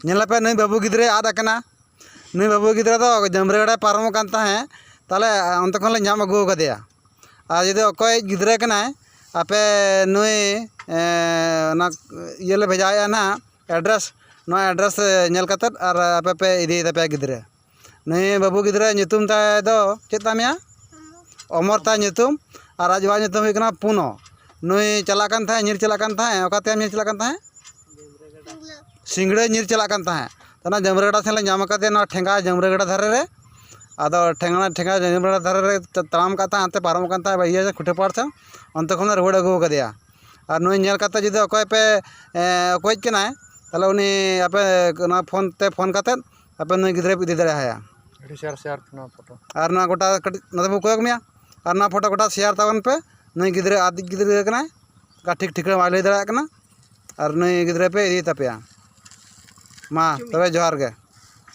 पे नई बाबू गिद्रे आद अकना नई बाबू गिद्रा तो जमरेगड़ा पारम कान ताहें ताले अंत खन ले नाम अगू कदेया और जुदी अकय गिद्रे कनाय आपे नई ना ये ले भेजाया ना एड्रेस ना एड्रेस नेल कतत और आपे पे इदी तपे गिद्रे नई बाबू गिद्रे नितुम ताय दो चेत तामिया अमर ता नितुम और आज नितुम हुई कना पुनो नई चला कान थाय निर चला कान थाय ओकाते निर चला कान थाय सिंगड़े निर चला कान थाय तना जमरेगड़ा से ले नाम कते ना ठेंगा जमरेगड़ा धारे रे आदो ठेंगा ठेंगा जमरेगड़ा धारे रे ताम काता अंते पारम कान थाय भैया से खुटे पार से अंत खन रुवाड़ अगू कदेया और नई नेल कते जुदी अकय पे अकय कनाय ताले उनी आपे ना फोन ते फोन कते आपे नई गिद्रे इदी दाड़ेया शेयर शेयर ना फोटो और ना गोटा ना बो कोयक मिया और ना फोटो गोटा शेयर तावन पे नई गिद्रे आदि गिद्रे कनाय का ठीक ठीक मा लई दाड़ा कना और नई गिद्रे पे इदी तपेया मा तबे जोहार गे।